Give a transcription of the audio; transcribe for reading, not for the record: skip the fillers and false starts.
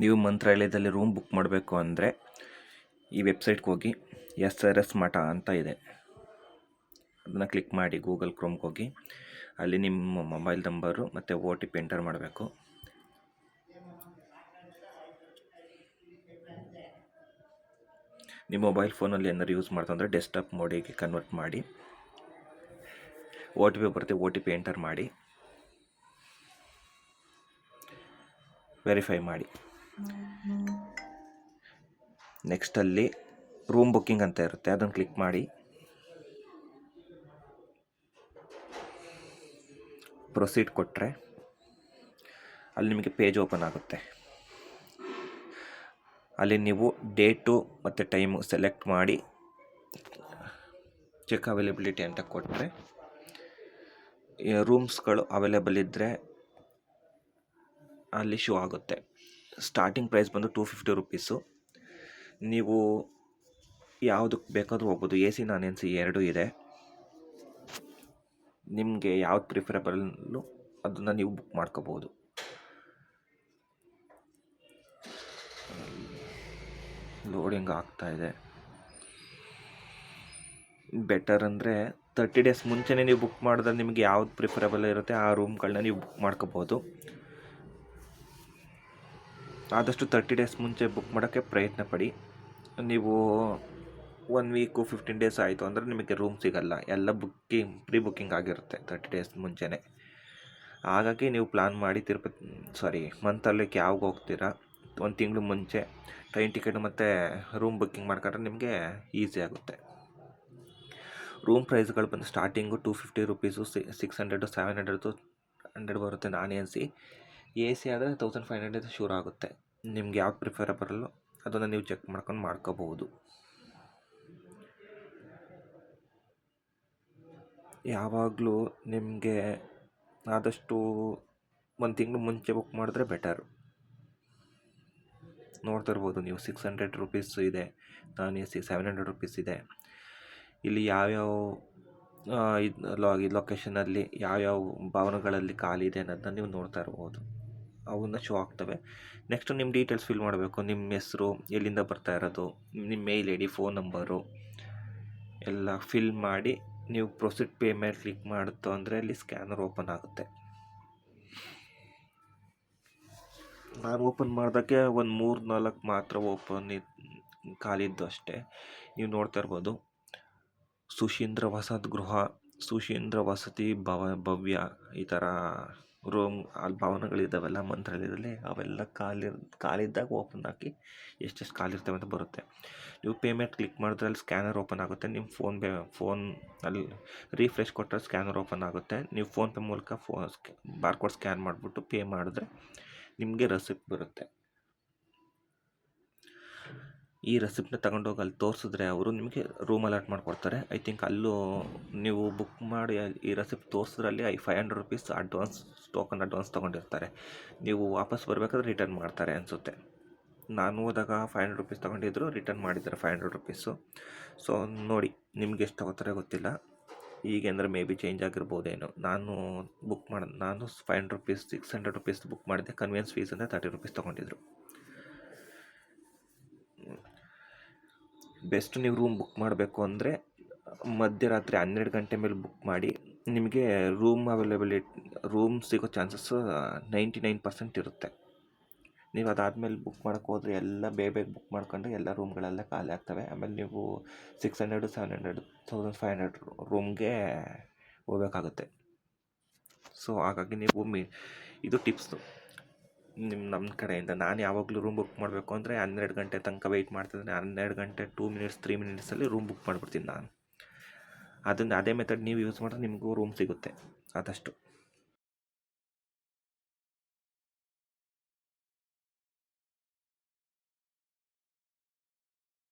ನೀವು ಮಂತ್ರಾಲಯದಲ್ಲಿ room book ಮಾಡಬೇಕು ಅಂದರೆ ಈ ವೆಬ್ಸೈಟ್ಗೆ ಹೋಗಿ SRS ಮಠ ಅಂತ ಇದೆ, ಅದನ್ನು ಕ್ಲಿಕ್ ಮಾಡಿ ಗೂಗಲ್ ಕ್ರೋಮ್ಗೆ ಹೋಗಿ ಅಲ್ಲಿ ನಿಮ್ಮ ಮೊಬೈಲ್ ನಂಬರು ಮತ್ತು OTP ಎಂಟರ್ ಮಾಡಬೇಕು. ನಿಮ್ಮ ಮೊಬೈಲ್ ಫೋನಲ್ಲಿ ಏನಾದ್ರು ಯೂಸ್ ಮಾಡ್ತಂದ್ರೆ ಡೆಸ್ಕ್ಟಾಪ್ ಮೋಡಿಗೆ ಕನ್ವರ್ಟ್ ಮಾಡಿ, OTP ಬರುತ್ತೆ, OTP ಎಂಟರ್ ಮಾಡಿ ವೆರಿಫೈ ಮಾಡಿ. ನೆಕ್ಸ್ಟಲ್ಲಿ ರೂಮ್ ಬುಕ್ಕಿಂಗ್ ಅಂತ ಇರುತ್ತೆ, ಅದನ್ನು ಕ್ಲಿಕ್ ಮಾಡಿ ಪ್ರೊಸೀಡ್ ಕೊಟ್ಟರೆ ಅಲ್ಲಿ ನಿಮಗೆ ಪೇಜ್ ಓಪನ್ ಆಗುತ್ತೆ. ಅಲ್ಲಿ ನೀವು ಡೇಟು ಮತ್ತು ಟೈಮು ಸೆಲೆಕ್ಟ್ ಮಾಡಿ ಚೆಕ್ ಅವೈಲೇಬಿಲಿಟಿ ಅಂತ ಕೊಟ್ಟರೆ ರೂಮ್ಸ್ಗಳು ಅವೈಲೇಬಲ್ ಇದ್ದರೆ ಅಲ್ಲಿ ಶೋ ಆಗುತ್ತೆ. ಸ್ಟಾರ್ಟಿಂಗ್ ಪ್ರೈಸ್ ಬಂದು 250 ರುಪೀಸು. ನೀವು ಯಾವುದಕ್ಕೆ ಬೇಕಾದರೂ ಹೋಗ್ಬೋದು, AC ನಾನ್ AC ಎರಡೂ ಇದೆ. ನಿಮಗೆ ಯಾವ್ದು ಪ್ರಿಫರಬಲ್ಲು ಅದನ್ನು ನೀವು ಬುಕ್ ಮಾಡ್ಕೋಬೋದು. ಲೋಡಿಂಗ್ ಆಗ್ತಾಯಿದೆ. ಬೆಟರ್ ಅಂದರೆ 30 ಡೇಸ್ ಮುಂಚೆನೇ ನೀವು ಬುಕ್ ಮಾಡಿದ್ರೆ ನಿಮಗೆ ಯಾವ್ದು ಪ್ರಿಫರಬಲ್ ಇರುತ್ತೆ ಆ ರೂಮ್ಗಳನ್ನ ನೀವು ಬುಕ್ ಮಾಡ್ಕೋಬೋದು. ಆದಷ್ಟು 30 ಡೇಸ್ ಮುಂಚೆ ಬುಕ್ ಮಾಡೋಕ್ಕೆ ಪ್ರಯತ್ನ ಪಡಿ. ನೀವು 1 ವೀಕು 15 ಡೇಸ್ ಆಯಿತು ಅಂದರೆ ನಿಮಗೆ ರೂಮ್ ಸಿಗಲ್ಲ, ಎಲ್ಲ ಪ್ರೀ ಬುಕ್ಕಿಂಗ್ ಆಗಿರುತ್ತೆ 30 ಡೇಸ್ ಮುಂಚೆನೇ. ಹಾಗಾಗಿ ನೀವು ಪ್ಲ್ಯಾನ್ ಮಾಡಿ ಮಂತ್ರಾಲಯಕ್ಕೆ ಯಾವಾಗ ಹೋಗ್ತೀರಾ 1 ತಿಂಗಳು ಮುಂಚೆ ಟ್ರೈನ್ ಟಿಕೆಟ್ ಮತ್ತು ರೂಮ್ ಬುಕ್ಕಿಂಗ್ ಮಾಡ್ಕೊಂಡ್ರೆ ನಿಮಗೆ ಈಸಿ ಆಗುತ್ತೆ. ರೂಮ್ ಪ್ರೈಸ್ಗಳು ಬಂದು ಸ್ಟಾರ್ಟಿಂಗು 250 ರುಪೀಸು, 600 700 ಬರುತ್ತೆ ನಾನ್ AC ಆದರೆ 1500 ಶುರು ಆಗುತ್ತೆ. ನಿಮ್ಗೆ ಯಾವ್ದು ಪ್ರಿಫರಬಲ್ಲು ಅದನ್ನು ನೀವು ಚೆಕ್ ಮಾಡ್ಕೋಬಹುದು. ಯಾವಾಗಲೂ ನಿಮಗೆ ಆದಷ್ಟು 1 ತಿಂಗಳು ಮುಂಚೆ ಬುಕ್ ಮಾಡಿದ್ರೆ ಬೆಟರ್. ನೋಡ್ತಾ ಇರ್ಬೋದು ನೀವು 600 ರುಪೀಸ್ ಇದೆ ನಾನ್ AC, 700 ರುಪೀಸ್ ಇದೆ. ಇಲ್ಲಿ ಯಾವ್ಯಾವ ಲೊಕೇಶನಲ್ಲಿ ಯಾವ್ಯಾವ ಭವನಗಳಲ್ಲಿ ಖಾಲಿ ಇದೆ ಅನ್ನೋದನ್ನ ನೀವು ನೋಡ್ತಾ ಇರ್ಬೋದು, ಅವನ್ನ ಶೋ ಆಗ್ತವೆ. ನೆಕ್ಸ್ಟ್ ನಿಮ್ಮ ಡೀಟೇಲ್ಸ್ ಫಿಲ್ ಮಾಡಬೇಕು. ನಿಮ್ಮ ಹೆಸರು, ಎಲ್ಲಿಂದ ಬರ್ತಾ ಇರೋದು, ನಿಮ್ಮ ಮೇಲ್ ID, ಫೋನ್ ನಂಬರು ಎಲ್ಲ ಫಿಲ್ ಮಾಡಿ ನೀವು ಪ್ರೊಸೀಡ್ ಪೇಮೆಂಟ್ ಕ್ಲಿಕ್ ಮಾಡುತ್ತೋ ಅಂದರೆ ಅಲ್ಲಿ ಸ್ಕ್ಯಾನರ್ ಓಪನ್ ಆಗುತ್ತೆ. ನಾನು ಓಪನ್ ಮಾಡೋದಕ್ಕೆ ಒಂದು 3-4 ಮಾತ್ರ ಖಾಲಿದ್ದು ಅಷ್ಟೇ. ನೀವು ನೋಡ್ತಾ ಇರ್ಬೋದು ಸುಶೀಂದ್ರ ವಸತಿ ಗೃಹ, ಸುಶೀಂದ್ರ ವಸತಿ ಭವ್ಯ, ಈ ಥರ ರೂಮ್ ಅಲ್ಲಿ ಭವನಗಳಿದ್ದಾವೆಲ್ಲ ಮಂತ್ರಾಲಯದಲ್ಲಿ, ಅವೆಲ್ಲ ಖಾಲಿದ್ದಾಗ ಓಪನ್ ಹಾಕಿ ಎಷ್ಟೆಷ್ಟು ಖಾಲಿ ಇರ್ತವೆ ಅಂತ ಬರುತ್ತೆ. ನೀವು ಪೇಮೆಂಟ್ ಕ್ಲಿಕ್ ಮಾಡಿದ್ರೆ ಅಲ್ಲಿ ಸ್ಕ್ಯಾನರ್ ಓಪನ್ ಆಗುತ್ತೆ. ನಿಮ್ಮ ಫೋನ್ ಅಲ್ಲಿ ರೀಫ್ರೆಶ್ ಕೊಟ್ಟರೆ ಸ್ಕ್ಯಾನರ್ ಓಪನ್ ಆಗುತ್ತೆ. ನೀವು ಫೋನ್ಪೇ ಮೂಲಕ ಬಾರ್ಕೋಡ್ ಸ್ಕ್ಯಾನ್ ಮಾಡಿಬಿಟ್ಟು ಪೇ ಮಾಡಿದ್ರೆ ನಿಮಗೆ ರೆಸಿಪ್ಟ್ ಬರುತ್ತೆ. ಈ ರೆಸಿಪ್ಟನ್ನ ತಗೊಂಡೋಗಿ ಅಲ್ಲಿ ತೋರಿಸಿದ್ರೆ ಅವರು ನಿಮಗೆ ರೂಮ್ ಅಲಾಟ್ ಮಾಡಿಕೊಡ್ತಾರೆ. ಐ ಥಿಂಕ್ ಅಲ್ಲೂ ನೀವು ಬುಕ್ ಮಾಡಿ ಈ ರೆಸಿಪ್ಟ್ ತೋರಿಸಿದ್ರಲ್ಲಿ 500 ರುಪೀಸ್ ಟೋಕನ್ ಅಡ್ವಾನ್ಸ್ ತೊಗೊಂಡಿರ್ತಾರೆ. ನೀವು ವಾಪಸ್ ಬರಬೇಕಾದ್ರೆ ರಿಟರ್ನ್ ಮಾಡ್ತಾರೆ ಅನಿಸುತ್ತೆ. ನಾನು ಹೋದಾಗ 500 ರುಪೀಸ್ ತೊಗೊಂಡಿದ್ರು, ರಿಟರ್ನ್ ಮಾಡಿದ್ದಾರೆ 500 ರುಪೀಸು. ಸೊ ನೋಡಿ ನಿಮ್ಗೆ ಎಷ್ಟು ತಗೋತಾರೆ ಗೊತ್ತಿಲ್ಲ, ಈಗ ಅಂದರೆ ಮೇ ಬಿ ಚೇಂಜ್ ಆಗಿರ್ಬೋದೇನೋ. ನಾನು 500 ರುಪೀಸ್ 600 ರುಪೀಸ್ ಬುಕ್ ಮಾಡಿದ್ದೆ. ಕನ್ವಿಯನ್ಸ್ ಫೀಸ್ ಅಂದರೆ 30 ರುಪೀಸ್ ತೊಗೊಂಡಿದ್ರು. ಬೆಸ್ಟ್ ನೀವು ರೂಮ್ ಬುಕ್ ಮಾಡಬೇಕು ಅಂದರೆ ಮಧ್ಯರಾತ್ರಿ 12 ಗಂಟೆ ಮೇಲೆ ಬುಕ್ ಮಾಡಿ. ನಿಮಗೆ ರೂಮ್ ಸಿಗೋ ಚಾನ್ಸಸ್ಸು 99% ಇರುತ್ತೆ. ನೀವು ಅದಾದಮೇಲೆ ಬುಕ್ ಮಾಡೋಕ್ಕೆ ಹೋದರೆ ಎಲ್ಲ ಬೇಗ ಬುಕ್ ಮಾಡ್ಕೊಂಡು ಎಲ್ಲ ರೂಮ್ಗಳೆಲ್ಲ ಖಾಲಿ ಆಗ್ತವೆ. ಆಮೇಲೆ ನೀವು 600 700 1500 ರೂಮ್ಗೆ ಹೋಗ್ಬೇಕಾಗುತ್ತೆ. ಸೊ ಹಾಗಾಗಿ ನೀವು ಇದು ಟಿಪ್ಸು ನಮ್ಮ ಕಡೆಯಿಂದ. ನಾನು ಯಾವಾಗಲೂ ರೂಮ್ ಬುಕ್ ಮಾಡಬೇಕು ಅಂದರೆ 12 ಗಂಟೆ ತನಕ ವೆಯ್ಟ್ ಮಾಡ್ತಿದ್ದೀನಿ. 12 ಗಂಟೆ 2 ಮಿನಿಟ್ಸ್ 3 ಮಿನಿಟ್ಸಲ್ಲಿ ರೂಮ್ ಬುಕ್ ಮಾಡಿಬಿಡ್ತೀನಿ ನಾನು. ಅದೇ ಮೆಥಡ್ ನೀವು ಯೂಸ್ ಮಾಡಿದ್ರೆ ನಿಮಗೂ ರೂಮ್ ಸಿಗುತ್ತೆ ಆದಷ್ಟು.